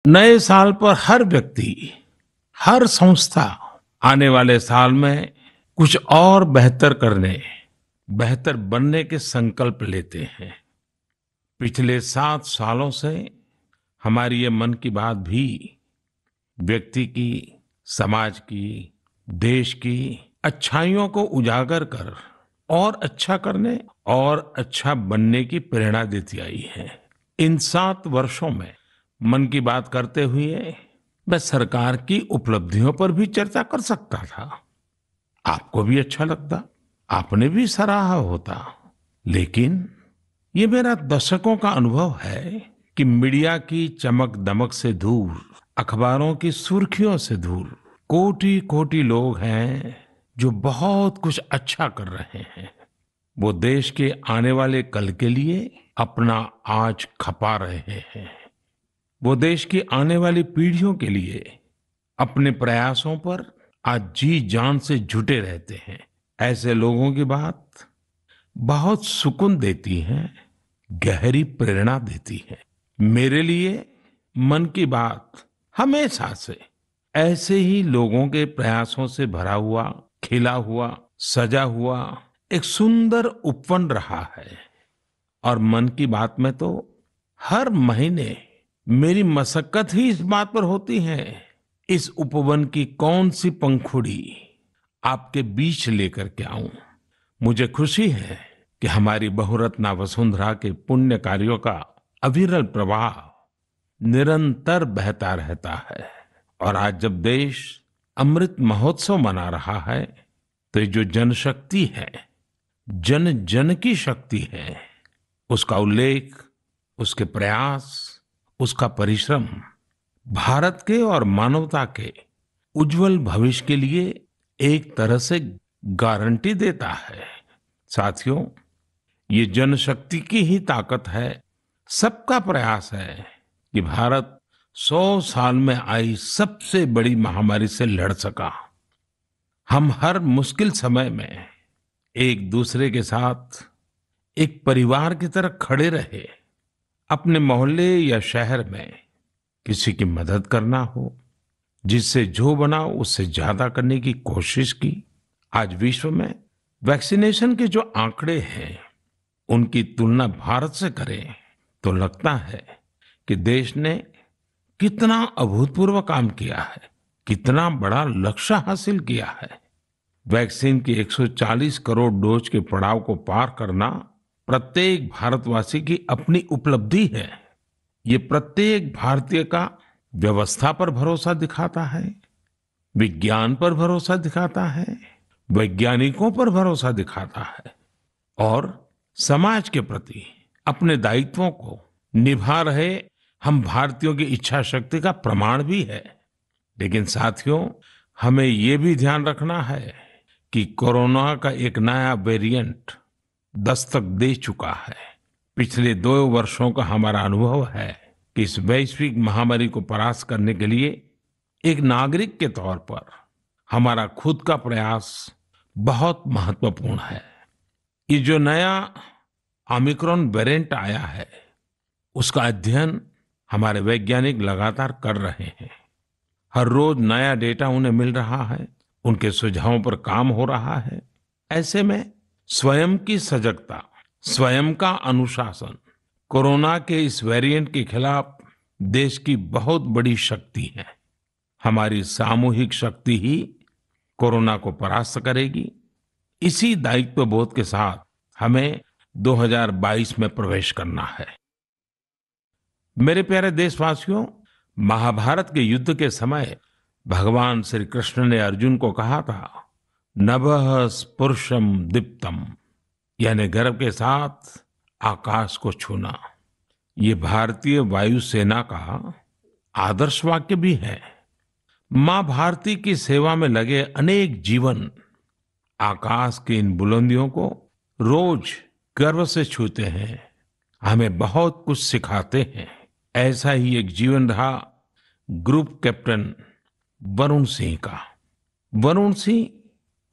नए साल पर हर व्यक्ति, हर संस्था आने वाले साल में कुछ और बेहतर करने, बेहतर बनने के संकल्प लेते हैं। पिछले 7 सालों से हमारी ये मन की बात भी व्यक्ति की, समाज की, देश की अच्छाइयों को उजागर कर और अच्छा करने और अच्छा बनने की प्रेरणा देती आई है। इन 7 वर्षों में मन की बात करते हुए मैं सरकार की उपलब्धियों पर भी चर्चा कर सकता था। आपको भी अच्छा लगता, आपने भी सराहा होता। लेकिन ये मेरा दशकों का अनुभव है कि मीडिया की चमक दमक से दूर, अखबारों की सुर्खियों से दूर कोटि कोटि लोग हैं जो बहुत कुछ अच्छा कर रहे हैं। वो देश के आने वाले कल के लिए अपना आज खपा रहे हैं। वो देश की आने वाली पीढ़ियों के लिए अपने प्रयासों पर आज जी जान से जुटे रहते हैं। ऐसे लोगों की बात बहुत सुकून देती है, गहरी प्रेरणा देती है। मेरे लिए मन की बात हमेशा से ऐसे ही लोगों के प्रयासों से भरा हुआ, खिला हुआ, सजा हुआ एक सुंदर उपवन रहा है। और मन की बात में तो हर महीने मेरी मशक्कत ही इस बात पर होती है, इस उपवन की कौन सी पंखुड़ी आपके बीच लेकर के आऊं। मुझे खुशी है कि हमारी बहुरत्ना वसुंधरा के पुण्य कार्यों का अविरल प्रवाह निरंतर बहता रहता है। और आज जब देश अमृत महोत्सव मना रहा है, तो ये जो जनशक्ति है, जन जन की शक्ति है, उसका उल्लेख, उसके प्रयास, उसका परिश्रम भारत के और मानवता के उज्जवल भविष्य के लिए एक तरह से गारंटी देता है। साथियों, ये जनशक्ति की ही ताकत है, सबका प्रयास है कि भारत 100 साल में आई सबसे बड़ी महामारी से लड़ सका। हम हर मुश्किल समय में एक दूसरे के साथ एक परिवार की तरह खड़े रहे। अपने मोहल्ले या शहर में किसी की मदद करना हो, जिससे जो बना उससे ज्यादा करने की कोशिश की। आज विश्व में वैक्सीनेशन के जो आंकड़े हैं, उनकी तुलना भारत से करें तो लगता है कि देश ने कितना अभूतपूर्व काम किया है, कितना बड़ा लक्ष्य हासिल किया है। वैक्सीन की 140 करोड़ डोज के पड़ाव को पार करना प्रत्येक भारतवासी की अपनी उपलब्धि है। ये प्रत्येक भारतीय का व्यवस्था पर भरोसा दिखाता है, विज्ञान पर भरोसा दिखाता है, वैज्ञानिकों पर भरोसा दिखाता है और समाज के प्रति अपने दायित्वों को निभा रहे हम भारतीयों की इच्छा शक्ति का प्रमाण भी है। लेकिन साथियों, हमें ये भी ध्यान रखना है कि कोरोना का एक नया वेरिएंट दस्तक दे चुका है। पिछले 2 वर्षों का हमारा अनुभव है कि इस वैश्विक महामारी को परास्त करने के लिए एक नागरिक के तौर पर हमारा खुद का प्रयास बहुत महत्वपूर्ण है। ये जो नया ओमिक्रॉन वेरिएंट आया है, उसका अध्ययन हमारे वैज्ञानिक लगातार कर रहे हैं। हर रोज नया डेटा उन्हें मिल रहा है, उनके सुझावों पर काम हो रहा है। ऐसे में स्वयं की सजगता, स्वयं का अनुशासन कोरोना के इस वेरिएंट के खिलाफ देश की बहुत बड़ी शक्ति है। हमारी सामूहिक शक्ति ही कोरोना को परास्त करेगी। इसी दायित्व बोध के साथ हमें 2022 में प्रवेश करना है। मेरे प्यारे देशवासियों, महाभारत के युद्ध के समय भगवान श्री कृष्ण ने अर्जुन को कहा था, नभः स्पृशम दीप्तम, यानी गर्व के साथ आकाश को छूना। ये भारतीय वायुसेना का आदर्श वाक्य भी है। मां भारती की सेवा में लगे अनेक जीवन आकाश की इन बुलंदियों को रोज गर्व से छूते हैं, हमें बहुत कुछ सिखाते हैं। ऐसा ही एक जीवन रहा ग्रुप कैप्टन वरुण सिंह का। वरुण सिंह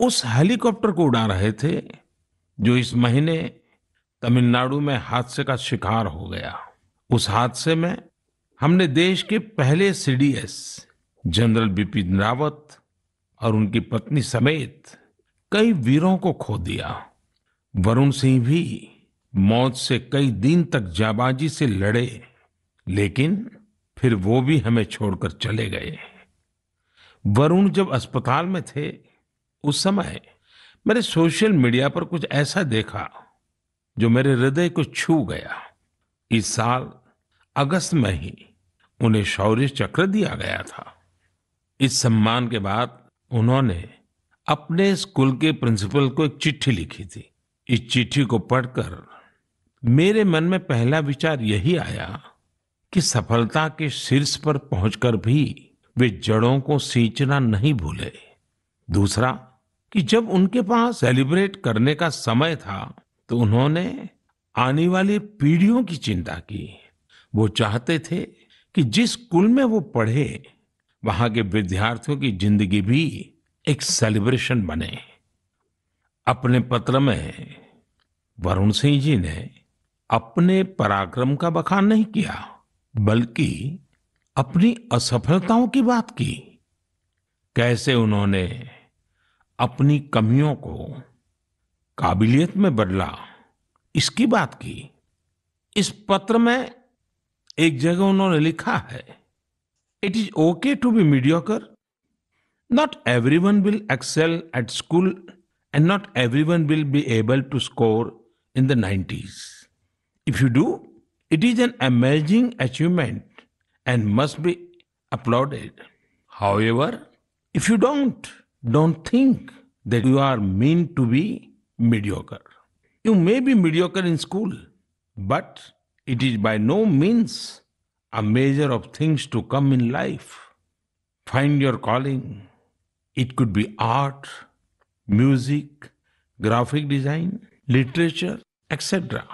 उस हेलीकॉप्टर को उड़ा रहे थे जो इस महीने तमिलनाडु में हादसे का शिकार हो गया। उस हादसे में हमने देश के पहले सीडीएस जनरल बिपिन रावत और उनकी पत्नी समेत कई वीरों को खो दिया। वरुण सिंह भी मौत से कई दिन तक जाबाजी से लड़े, लेकिन फिर वो भी हमें छोड़कर चले गए। वरुण जब अस्पताल में थे, उस समय मैंने सोशल मीडिया पर कुछ ऐसा देखा जो मेरे हृदय को छू गया। इस साल अगस्त में ही उन्हें शौर्य चक्र दिया गया था। इस सम्मान के बाद उन्होंने अपने स्कूल के प्रिंसिपल को एक चिट्ठी लिखी थी। इस चिट्ठी को पढ़कर मेरे मन में पहला विचार यही आया कि सफलता के शीर्ष पर पहुंचकर भी वे जड़ों को सींचना नहीं भूले। दूसरा कि जब उनके पास सेलिब्रेट करने का समय था तो उन्होंने आने वाली पीढ़ियों की चिंता की। वो चाहते थे कि जिस स्कूल में वो पढ़े वहां के विद्यार्थियों की जिंदगी भी एक सेलिब्रेशन बने। अपने पत्र में वरुण सिंह जी ने अपने पराक्रम का बखान नहीं किया, बल्कि अपनी असफलताओं की बात की। कैसे उन्होंने अपनी कमियों को काबिलियत में बदला, इसकी बात की। इस पत्र में एक जगह उन्होंने लिखा है, it is okay to be mediocre, not everyone will excel at school and not everyone will be able to score in the 90s. If you do, it is an amazing achievement and must be applauded. However, if you don't think that you are meant to be mediocre. You may be mediocre in school, but it is by no means a measure of things to come in life. Find your calling. It could be art, music, graphic design, literature, etc.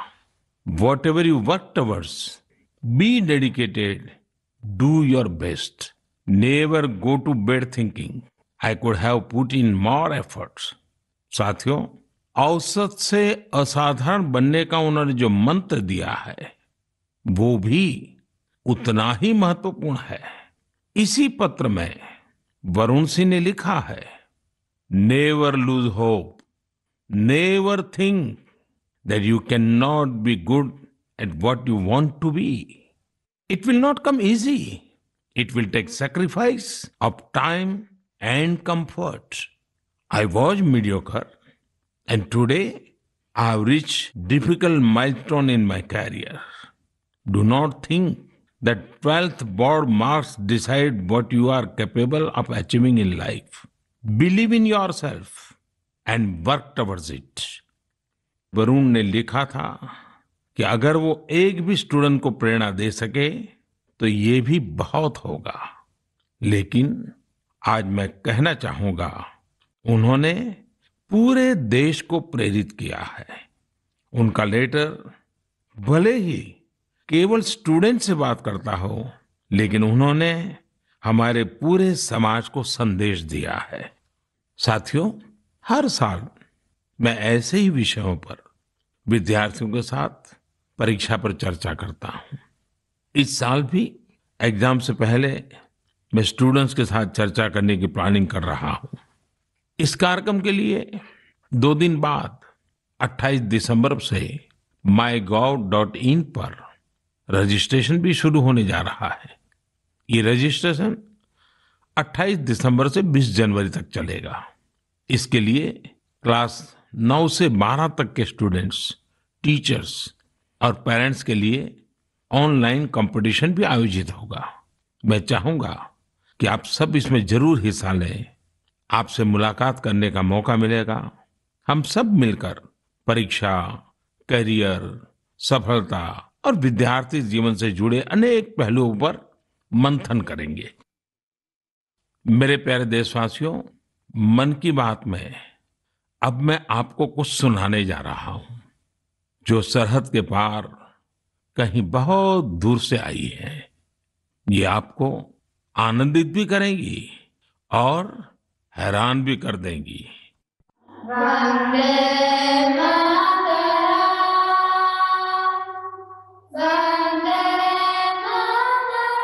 Whatever you work towards, be dedicated, do your best. Never go to bed thinking, I could have put in more efforts. साथियों, औसत से असाधारण बनने का उन्होंने जो मंत्र दिया है, वो भी उतना ही महत्वपूर्ण है। इसी पत्र में वरुण सिंह ने लिखा है, never lose hope, never think that you cannot be good at what you want to be. It will not come easy. It will take sacrifice of time and comfort. I was mediocre and today I have reached difficult milestone in my career. Do not think that 12th board marks decide what you are capable of achieving in life. Believe in yourself and work towards it. Varun ने लिखा था कि अगर वो एक भी student को प्रेरणा दे सके तो ये भी बहुत होगा। लेकिन आज मैं कहना चाहूंगा, उन्होंने पूरे देश को प्रेरित किया है। उनका लेटर भले ही केवल स्टूडेंट से बात करता हो, लेकिन उन्होंने हमारे पूरे समाज को संदेश दिया है। साथियों, हर साल मैं ऐसे ही विषयों पर विद्यार्थियों के साथ परीक्षा पर चर्चा करता हूं। इस साल भी एग्जाम से पहले मैं स्टूडेंट्स के साथ चर्चा करने की प्लानिंग कर रहा हूं। इस कार्यक्रम के लिए 2 दिन बाद 28 दिसंबर से mygov.in पर रजिस्ट्रेशन भी शुरू होने जा रहा है। ये रजिस्ट्रेशन 28 दिसंबर से 20 जनवरी तक चलेगा। इसके लिए क्लास 9 से 12 तक के स्टूडेंट्स, टीचर्स और पेरेंट्स के लिए ऑनलाइन कंपटीशन भी आयोजित होगा। मैं चाहूंगा कि आप सब इसमें जरूर हिस्सा लें। आपसे मुलाकात करने का मौका मिलेगा। हम सब मिलकर परीक्षा, करियर, सफलता और विद्यार्थी जीवन से जुड़े अनेक पहलुओं पर मंथन करेंगे। मेरे प्यारे देशवासियों, मन की बात में अब मैं आपको कुछ सुनाने जा रहा हूं जो सरहद के पार कहीं बहुत दूर से आई है। ये आपको आनंदित भी करेंगी और हैरान भी कर देंगी। वंदे मातरम, वंदे मातरम,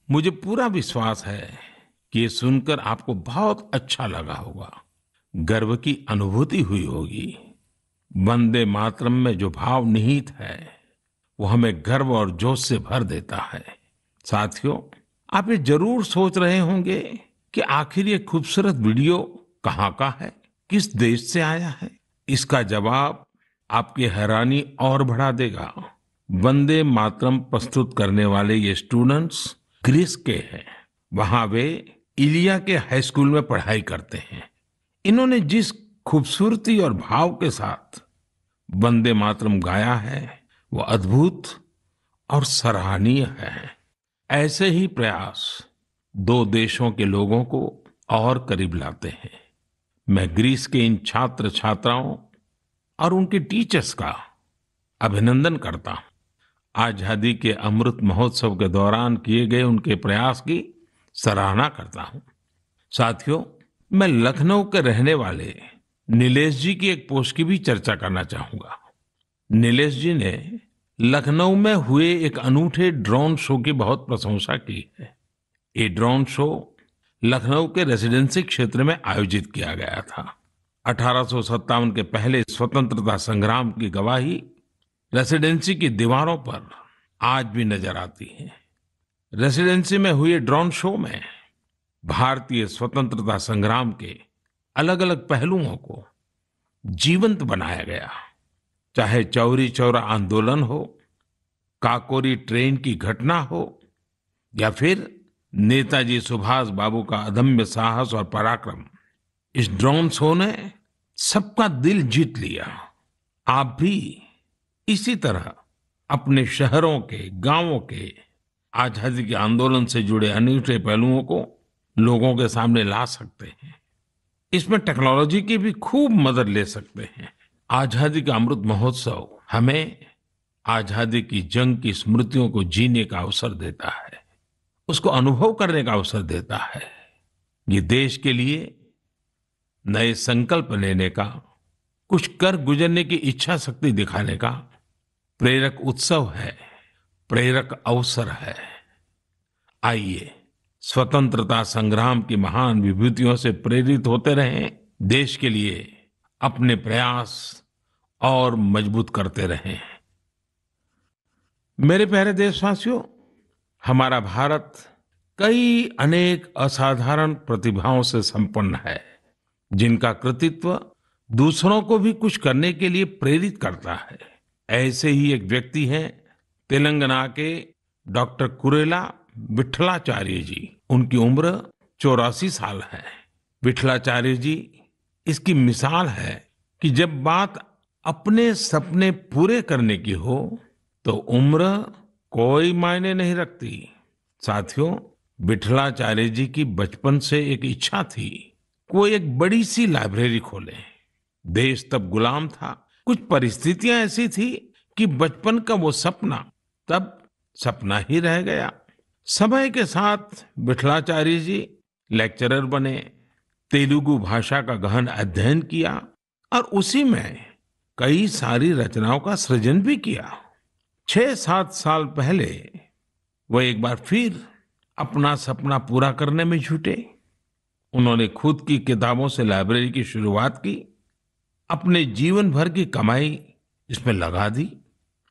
मुझे पूरा विश्वास है कि ये सुनकर आपको बहुत अच्छा लगा होगा, गर्व की अनुभूति हुई होगी। वंदे मातरम में जो भाव निहित है वो हमें गर्व और जोश से भर देता है। साथियों, आप ये जरूर सोच रहे होंगे कि आखिर ये खूबसूरत वीडियो कहाँ का है, किस देश से आया है। इसका जवाब आपकी हैरानी और बढ़ा देगा। वंदे मातरम प्रस्तुत करने वाले ये स्टूडेंट्स ग्रीस के हैं। वहां वे इलिया के हाई स्कूल में पढ़ाई करते हैं। इन्होंने जिस खूबसूरती और भाव के साथ वंदे मातरम गाया है वो अद्भुत और सराहनीय है। ऐसे ही प्रयास दो देशों के लोगों को और करीब लाते हैं। मैं ग्रीस के इन छात्र छात्राओं और उनके टीचर्स का अभिनंदन करता हूं। आजादी के अमृत महोत्सव के दौरान किए गए उनके प्रयास की सराहना करता हूं। साथियों, मैं लखनऊ के रहने वाले नीलेश जी की एक पोस्ट की भी चर्चा करना चाहूंगा। नीलेश जी ने लखनऊ में हुए एक अनूठे ड्रोन शो की बहुत प्रशंसा की है। ये ड्रोन शो लखनऊ के रेसिडेंसी क्षेत्र में आयोजित किया गया था। 1857 के पहले स्वतंत्रता संग्राम की गवाही रेसिडेंसी की दीवारों पर आज भी नजर आती है। रेसिडेंसी में हुए ड्रोन शो में भारतीय स्वतंत्रता संग्राम के अलग अलग पहलुओं को जीवंत बनाया गया। चाहे चौरी चौरा आंदोलन हो, काकोरी ट्रेन की घटना हो या फिर नेताजी सुभाष बाबू का अदम्य साहस और पराक्रम, इस ड्रोन शो ने सबका दिल जीत लिया। आप भी इसी तरह अपने शहरों के, गांवों के आजादी के आंदोलन से जुड़े अनूठे पहलुओं को लोगों के सामने ला सकते हैं। इसमें टेक्नोलॉजी की भी खूब मदद ले सकते हैं। आजादी का अमृत महोत्सव हमें आजादी की जंग की स्मृतियों को जीने का अवसर देता है, उसको अनुभव करने का अवसर देता है। ये देश के लिए नए संकल्प लेने का, कुछ कर गुजरने की इच्छा शक्ति दिखाने का प्रेरक उत्सव है, प्रेरक अवसर है। आइए स्वतंत्रता संग्राम की महान विभूतियों से प्रेरित होते रहें, देश के लिए अपने प्रयास और मजबूत करते रहें। मेरे प्यारे देशवासियों, हमारा भारत कई अनेक असाधारण प्रतिभाओं से संपन्न है, जिनका कृतित्व दूसरों को भी कुछ करने के लिए प्रेरित करता है। ऐसे ही एक व्यक्ति हैं तेलंगाना के डॉक्टर कुरेला विट्ठलाचार्य जी। उनकी उम्र 84 साल है। विट्ठलाचार्य जी इसकी मिसाल है कि जब बात अपने सपने पूरे करने की हो तो उम्र कोई मायने नहीं रखती। साथियों, विट्ठलाचार्य जी की बचपन से एक इच्छा थी, कोई एक बड़ी सी लाइब्रेरी खोले। देश तब गुलाम था, कुछ परिस्थितियां ऐसी थी कि बचपन का वो सपना तब सपना ही रह गया। समय के साथ विट्ठलाचार्य जी लेक्चरर बने, तेलुगु भाषा का गहन अध्ययन किया और उसी में कई सारी रचनाओं का सृजन भी किया। 6-7 साल पहले वो एक बार फिर अपना सपना पूरा करने में जुटे। उन्होंने खुद की किताबों से लाइब्रेरी की शुरुआत की, अपने जीवन भर की कमाई इसमें लगा दी।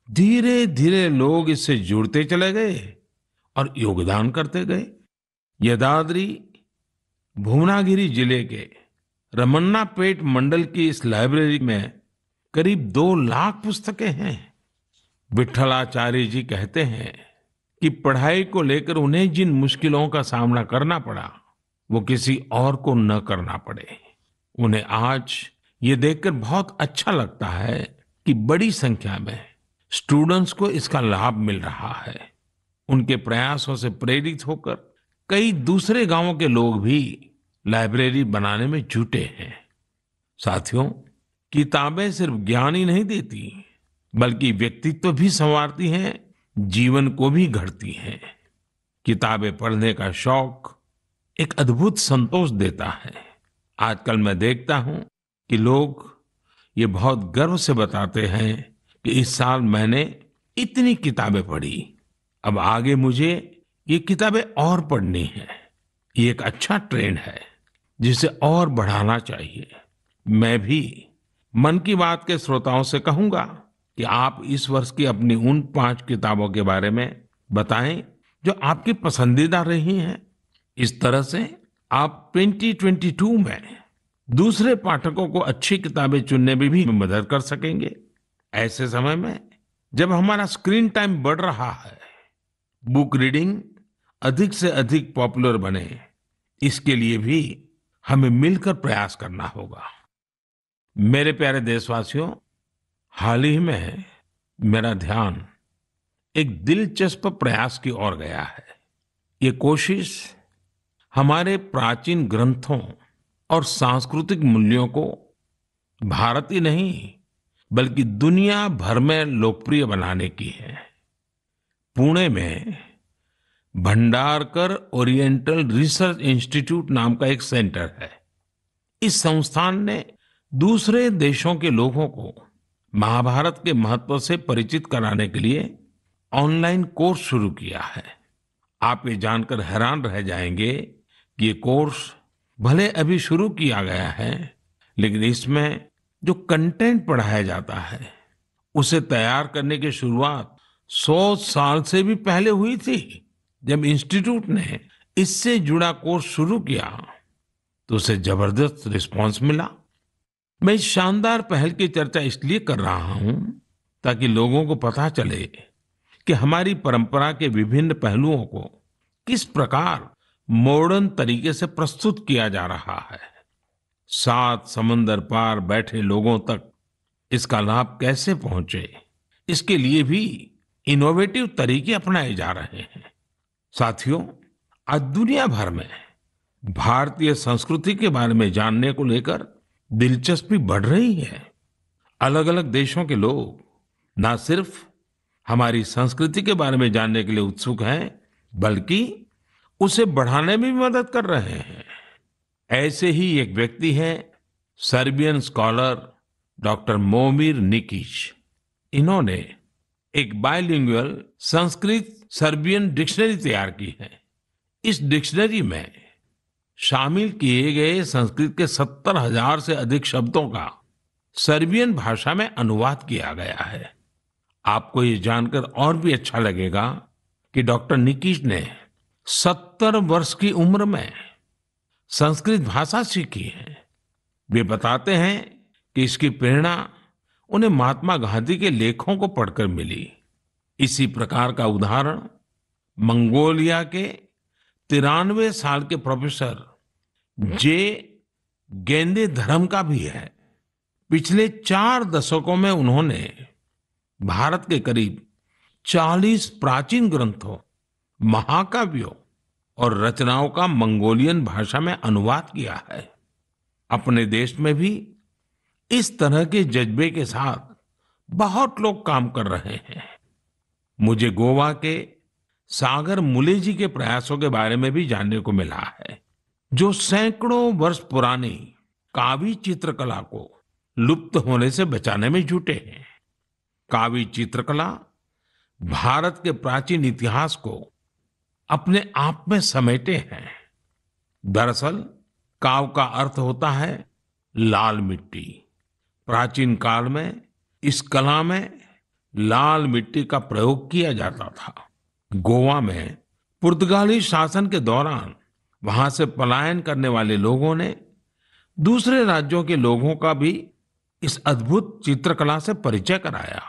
धीरे धीरे लोग इससे जुड़ते चले गए और योगदान करते गए। यदाद्री भुवनागिरी जिले के रमन्नापेट मंडल की इस लाइब्रेरी में करीब 2 लाख पुस्तकें हैं। विट्ठलाचार्य जी कहते हैं कि पढ़ाई को लेकर उन्हें जिन मुश्किलों का सामना करना पड़ा, वो किसी और को न करना पड़े। उन्हें आज ये देखकर बहुत अच्छा लगता है कि बड़ी संख्या में स्टूडेंट्स को इसका लाभ मिल रहा है। उनके प्रयासों से प्रेरित होकर कई दूसरे गांवों के लोग भी लाइब्रेरी बनाने में जुटे हैं। साथियों, किताबें सिर्फ ज्ञान ही नहीं देती, बल्कि व्यक्तित्व भी संवारती हैं, जीवन को भी गढ़ती हैं। किताबें पढ़ने का शौक एक अद्भुत संतोष देता है। आजकल मैं देखता हूं कि लोग ये बहुत गर्व से बताते हैं कि इस साल मैंने इतनी किताबें पढ़ी, अब आगे मुझे ये किताबें और पढ़नी है। ये एक अच्छा ट्रेंड है जिसे और बढ़ाना चाहिए। मैं भी मन की बात के श्रोताओं से कहूंगा कि आप इस वर्ष की अपनी उन 5 किताबों के बारे में बताएं जो आपकी पसंदीदा रही हैं। इस तरह से आप 2022 में दूसरे पाठकों को अच्छी किताबें चुनने में भी मदद कर सकेंगे। ऐसे समय में जब हमारा स्क्रीन टाइम बढ़ रहा है, बुक रीडिंग अधिक से अधिक पॉपुलर बने, इसके लिए भी हमें मिलकर प्रयास करना होगा। मेरे प्यारे देशवासियों, हाल ही में मेरा ध्यान एक दिलचस्प प्रयास की ओर गया है। ये कोशिश हमारे प्राचीन ग्रंथों और सांस्कृतिक मूल्यों को भारत ही नहीं बल्कि दुनिया भर में लोकप्रिय बनाने की है। पुणे में भंडारकर ओरिएंटल रिसर्च इंस्टीट्यूट नाम का एक सेंटर है। इस संस्थान ने दूसरे देशों के लोगों को महाभारत के महत्व से परिचित कराने के लिए ऑनलाइन कोर्स शुरू किया है। आप ये जानकर हैरान रह जाएंगे कि ये कोर्स भले अभी शुरू किया गया है, लेकिन इसमें जो कंटेंट पढ़ाया जाता है उसे तैयार करने की शुरुआत 100 साल से भी पहले हुई थी। जब इंस्टीट्यूट ने इससे जुड़ा कोर्स शुरू किया तो उसे जबरदस्त रिस्पांस मिला। मैं इस शानदार पहल की चर्चा इसलिए कर रहा हूं ताकि लोगों को पता चले कि हमारी परंपरा के विभिन्न पहलुओं को किस प्रकार मॉडर्न तरीके से प्रस्तुत किया जा रहा है। 7 समंदर पार बैठे लोगों तक इसका लाभ कैसे पहुंचे, इसके लिए भी इनोवेटिव तरीके अपनाए जा रहे हैं। साथियों, आज दुनिया भर में भारतीय संस्कृति के बारे में जानने को लेकर दिलचस्पी बढ़ रही है। अलग अलग देशों के लोग न सिर्फ हमारी संस्कृति के बारे में जानने के लिए उत्सुक हैं, बल्कि उसे बढ़ाने में भी मदद कर रहे हैं। ऐसे ही एक व्यक्ति हैं सर्बियन स्कॉलर डॉक्टर मोमिर निकिच। इन्होंने एक बाइलिंगुअल संस्कृत सर्बियन डिक्शनरी तैयार की है। इस डिक्शनरी में शामिल किए गए संस्कृत के 70,000 से अधिक शब्दों का सर्बियन भाषा में अनुवाद किया गया है। आपको ये जानकर और भी अच्छा लगेगा कि डॉक्टर निकिच ने 70 वर्ष की उम्र में संस्कृत भाषा सीखी है। वे बताते हैं कि इसकी प्रेरणा उन्हें महात्मा गांधी के लेखों को पढ़कर मिली। इसी प्रकार का उदाहरण मंगोलिया के 93 साल के प्रोफेसर जे गेंदेधरम का भी है। पिछले 4 दशकों में उन्होंने भारत के करीब 40 प्राचीन ग्रंथों, महाकाव्यों और रचनाओं का मंगोलियन भाषा में अनुवाद किया है। अपने देश में भी इस तरह के जज्बे के साथ बहुत लोग काम कर रहे हैं। मुझे गोवा के सागर मुले जी के प्रयासों के बारे में भी जानने को मिला है, जो सैकड़ों वर्ष पुरानी कावी चित्रकला को लुप्त होने से बचाने में जुटे हैं। कावी चित्रकला भारत के प्राचीन इतिहास को अपने आप में समेटे हैं। दरअसल काव का अर्थ होता है लाल मिट्टी। प्राचीन काल में इस कला में लाल मिट्टी का प्रयोग किया जाता था। गोवा में पुर्तगाली शासन के दौरान वहां से पलायन करने वाले लोगों ने दूसरे राज्यों के लोगों का भी इस अद्भुत चित्रकला से परिचय कराया।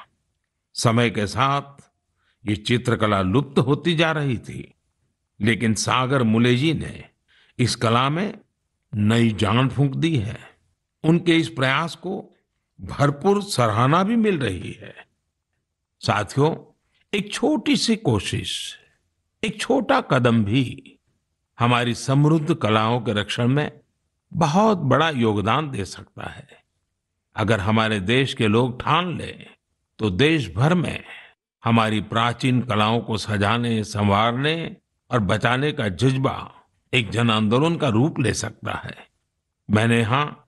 समय के साथ ये चित्रकला लुप्त होती जा रही थी, लेकिन सागर मुले जी ने इस कला में नई जान फूंक दी है। उनके इस प्रयास को भरपूर सराहना भी मिल रही है। साथियों, एक छोटी सी कोशिश, एक छोटा कदम भी हमारी समृद्ध कलाओं के रक्षण में बहुत बड़ा योगदान दे सकता है। अगर हमारे देश के लोग ठान लें तो देश भर में हमारी प्राचीन कलाओं को सजाने, संवारने और बचाने का जज्बा एक जन आंदोलन का रूप ले सकता है। मैंने यहाँ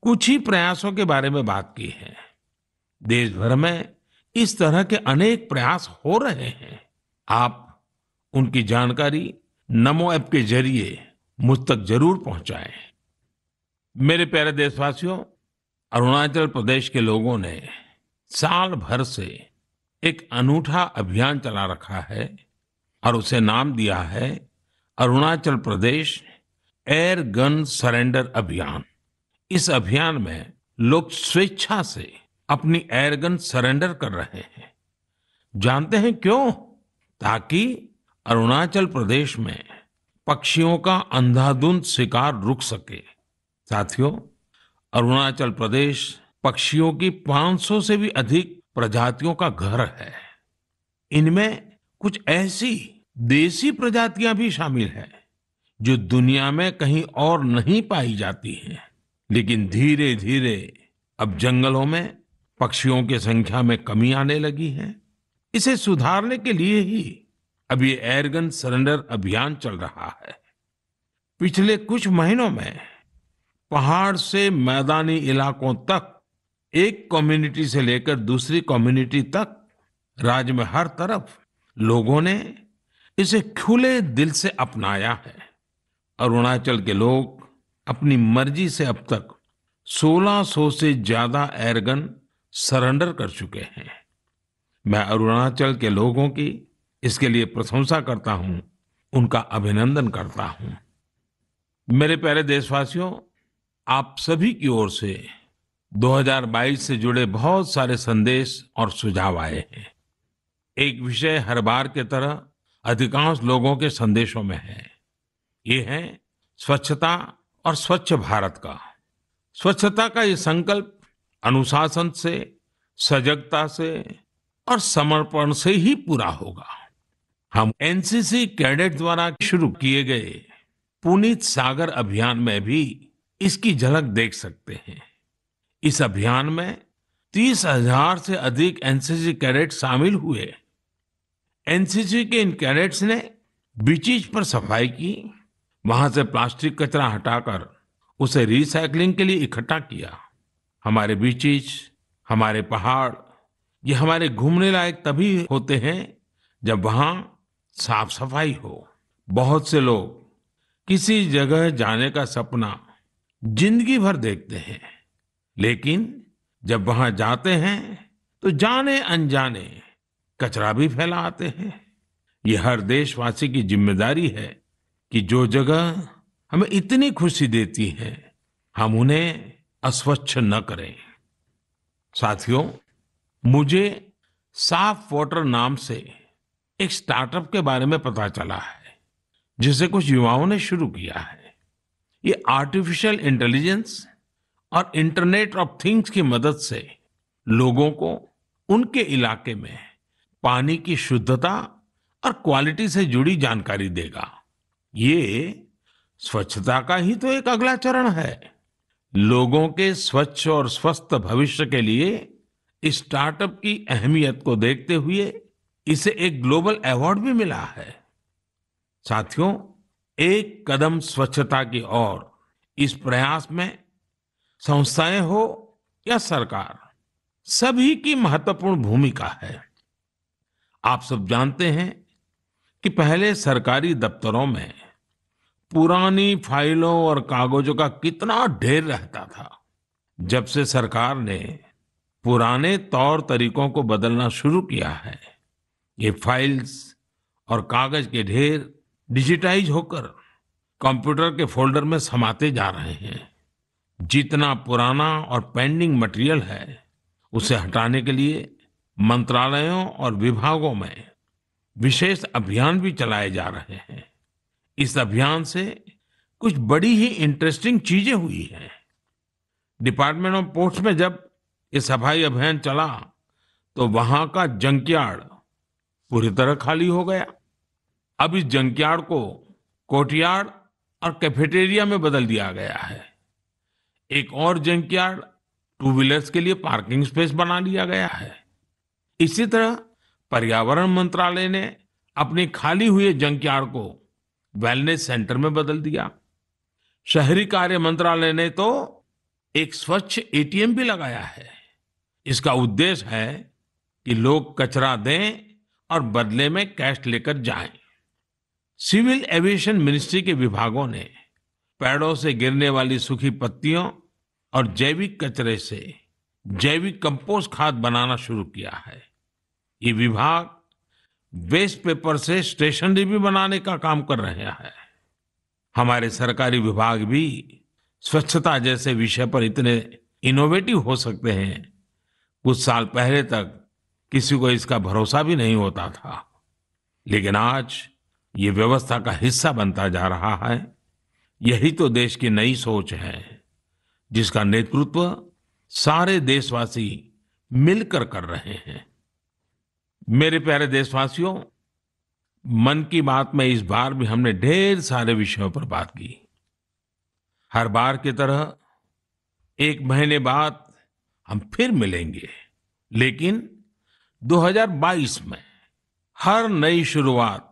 कुछ ही प्रयासों के बारे में बात की है। देश भर में इस तरह के अनेक प्रयास हो रहे हैं। आप उनकी जानकारी नमो ऐप के जरिए मुझ तक जरूर पहुंचाएं। मेरे प्यारे देशवासियों, अरुणाचल प्रदेश के लोगों ने साल भर से एक अनूठा अभियान चला रखा है और उसे नाम दिया है Arunachal Pradesh air gun surrender अभियान। इस अभियान में लोग स्वेच्छा से अपनी एयर गन सरेंडर कर रहे हैं। जानते हैं क्यों? ताकि अरुणाचल प्रदेश में पक्षियों का अंधाधुंध शिकार रुक सके। साथियों, अरुणाचल प्रदेश पक्षियों की 500 से भी अधिक प्रजातियों का घर है। इनमें कुछ ऐसी देसी प्रजातियां भी शामिल हैं जो दुनिया में कहीं और नहीं पाई जाती हैं। लेकिन धीरे धीरे अब जंगलों में पक्षियों की संख्या में कमी आने लगी है। इसे सुधारने के लिए ही अब ये एयरगन सरेंडर अभियान चल रहा है। पिछले कुछ महीनों में पहाड़ से मैदानी इलाकों तक, एक कम्युनिटी से लेकर दूसरी कम्युनिटी तक, राज्य में हर तरफ लोगों ने इसे खुले दिल से अपनाया है। अरुणाचल के लोग अपनी मर्जी से अब तक 1600 से ज्यादा एयरगन सरेंडर कर चुके हैं। मैं अरुणाचल के लोगों की इसके लिए प्रशंसा करता हूं, उनका अभिनंदन करता हूं। मेरे प्यारे देशवासियों, आप सभी की ओर से 2022 से जुड़े बहुत सारे संदेश और सुझाव आए हैं। एक विषय हर बार की तरह अधिकांश लोगों के संदेशों में है। ये है स्वच्छता और स्वच्छ भारत का। स्वच्छता का ये संकल्प अनुशासन से, सजगता से और समर्पण से ही पूरा होगा। हम एनसीसी कैडेट द्वारा शुरू किए गए पुनीत सागर अभियान में भी इसकी झलक देख सकते हैं। इस अभियान में 30,000 से अधिक एनसीसी कैडेट शामिल हुए। एनसीसी के इन कैडेट्स ने बीचेस पर सफाई की, वहां से प्लास्टिक कचरा हटाकर उसे रिसाइकलिंग के लिए इकट्ठा किया। हमारे बीचेस, हमारे पहाड़, ये हमारे घूमने लायक तभी होते हैं जब वहां साफ सफाई हो। बहुत से लोग किसी जगह जाने का सपना जिंदगी भर देखते हैं, लेकिन जब वहां जाते हैं तो जाने अनजाने कचरा भी फैला आते हैं। ये हर देशवासी की जिम्मेदारी है कि जो जगह हमें इतनी खुशी देती है, हम उन्हें अस्वच्छ न करें। साथियों, मुझे साफ वाटर नाम से एक स्टार्टअप के बारे में पता चला है, जिसे कुछ युवाओं ने शुरू किया है। ये आर्टिफिशियल इंटेलिजेंस और इंटरनेट ऑफ थिंग्स की मदद से लोगों को उनके इलाके में पानी की शुद्धता और क्वालिटी से जुड़ी जानकारी देगा। ये स्वच्छता का ही तो एक अगला चरण है। लोगों के स्वच्छ और स्वस्थ भविष्य के लिए इस स्टार्टअप की अहमियत को देखते हुए इसे एक ग्लोबल अवार्ड भी मिला है। साथियों, एक कदम स्वच्छता की ओर इस प्रयास में संस्थाएं हो या सरकार, सभी की महत्वपूर्ण भूमिका है। आप सब जानते हैं कि पहले सरकारी दफ्तरों में पुरानी फाइलों और कागजों का कितना ढेर रहता था। जब से सरकार ने पुराने तौर तरीकों को बदलना शुरू किया है, ये फाइल्स और कागज के ढेर डिजिटाइज होकर कंप्यूटर के फोल्डर में समाते जा रहे हैं। जितना पुराना और पेंडिंग मटेरियल है, उसे हटाने के लिए मंत्रालयों और विभागों में विशेष अभियान भी चलाए जा रहे हैं। इस अभियान से कुछ बड़ी ही इंटरेस्टिंग चीजें हुई हैं। डिपार्टमेंट ऑफ पोस्ट में जब ये सफाई अभियान चला तो वहां का जंकयार्ड पूरी तरह खाली हो गया। अब इस जंकयार्ड को कोर्टयार्ड और कैफेटेरिया में बदल दिया गया है। एक और जंकयार्ड टू व्हीलर्स के लिए पार्किंग स्पेस बना लिया गया है। इसी तरह पर्यावरण मंत्रालय ने अपनी खाली हुए जंकयार्ड को वेलनेस सेंटर में बदल दिया। शहरी कार्य मंत्रालय ने तो एक स्वच्छ एटीएम भी लगाया है। इसका उद्देश्य है कि लोग कचरा दें और बदले में कैश लेकर जाएं। सिविल एविएशन मिनिस्ट्री के विभागों ने पेड़ों से गिरने वाली सूखी पत्तियों और जैविक कचरे से जैविक कंपोस्ट खाद बनाना शुरू किया है। ये विभाग वेस्ट पेपर से स्टेशनरी भी बनाने का काम कर रहे हैं। हमारे सरकारी विभाग भी स्वच्छता जैसे विषय पर इतने इनोवेटिव हो सकते हैं। कुछ साल पहले तक किसी को इसका भरोसा भी नहीं होता था, लेकिन आज ये व्यवस्था का हिस्सा बनता जा रहा है। यही तो देश की नई सोच है, जिसका नेतृत्व सारे देशवासी मिलकर कर रहे हैं। मेरे प्यारे देशवासियों, मन की बात में इस बार भी हमने ढेर सारे विषयों पर बात की। हर बार की तरह एक महीने बाद हम फिर मिलेंगे, लेकिन 2022 में हर नई शुरुआत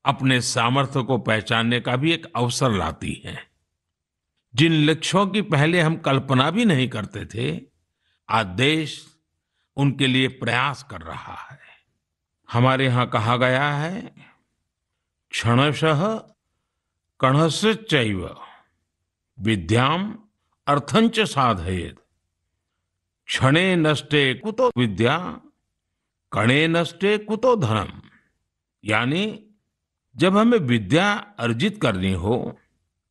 अपने सामर्थ्य को पहचानने का भी एक अवसर लाती है। जिन लक्ष्यों की पहले हम कल्पना भी नहीं करते थे, आज देश उनके लिए प्रयास कर रहा है। हमारे यहाँ कहा गया है, क्षणशः कणशश्चैव विद्याम अर्थंच साधयेत्। क्षणे नष्टे कुतो विद्या, कणे नष्टे कुतो धनम। यानी जब हमें विद्या अर्जित करनी हो,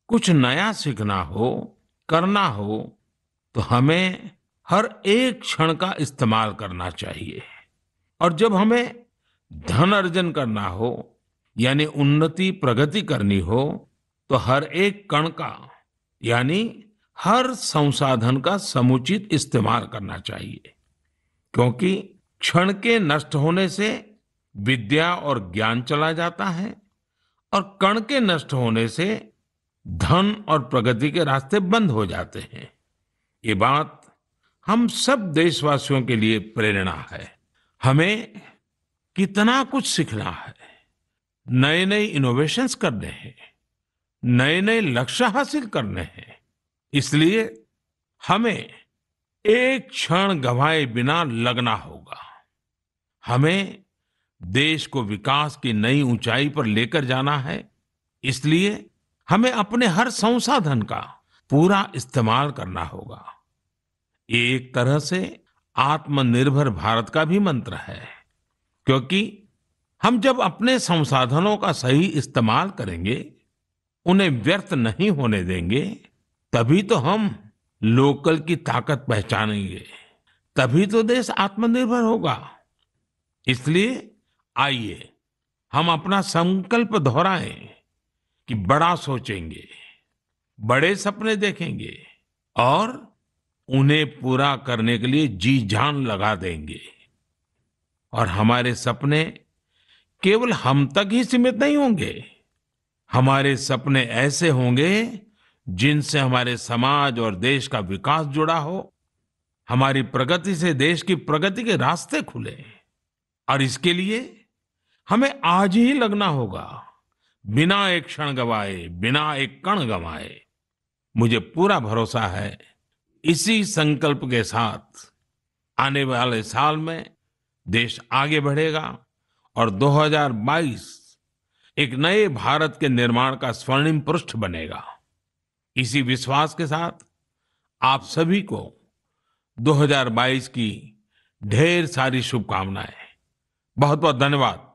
कुछ नया सीखना हो, करना हो, तो हमें हर एक क्षण का इस्तेमाल करना चाहिए। और जब हमें धन अर्जन करना हो, यानी उन्नति प्रगति करनी हो, तो हर एक कण का यानी हर संसाधन का समुचित इस्तेमाल करना चाहिए। क्योंकि क्षण के नष्ट होने से विद्या और ज्ञान चला जाता है, और कण के नष्ट होने से धन और प्रगति के रास्ते बंद हो जाते हैं। ये बात हम सब देशवासियों के लिए प्रेरणा है। हमें कितना कुछ सीखना है, नए नए इनोवेशंस करने हैं, नए नए लक्ष्य हासिल करने हैं। इसलिए हमें एक क्षण गंवाए बिना लगना होगा। हमें देश को विकास की नई ऊंचाई पर लेकर जाना है। इसलिए हमें अपने हर संसाधन का पूरा इस्तेमाल करना होगा। ये एक तरह से आत्मनिर्भर भारत का भी मंत्र है, क्योंकि हम जब अपने संसाधनों का सही इस्तेमाल करेंगे, उन्हें व्यर्थ नहीं होने देंगे, तभी तो हम लोकल की ताकत पहचानेंगे, तभी तो देश आत्मनिर्भर होगा। इसलिए आइए हम अपना संकल्प दोहराएं कि बड़ा सोचेंगे, बड़े सपने देखेंगे और उन्हें पूरा करने के लिए जी जान लगा देंगे। और हमारे सपने केवल हम तक ही सीमित नहीं होंगे। हमारे सपने ऐसे होंगे जिनसे हमारे समाज और देश का विकास जुड़ा हो। हमारी प्रगति से देश की प्रगति के रास्ते खुले। और इसके लिए हमें आज ही लगना होगा, बिना एक क्षण गवाए, बिना एक कण गवाए। मुझे पूरा भरोसा है, इसी संकल्प के साथ आने वाले साल में देश आगे बढ़ेगा और 2022 एक नए भारत के निर्माण का स्वर्णिम पृष्ठ बनेगा। इसी विश्वास के साथ आप सभी को 2022 की ढेर सारी शुभकामनाएं। बहुत बहुत धन्यवाद।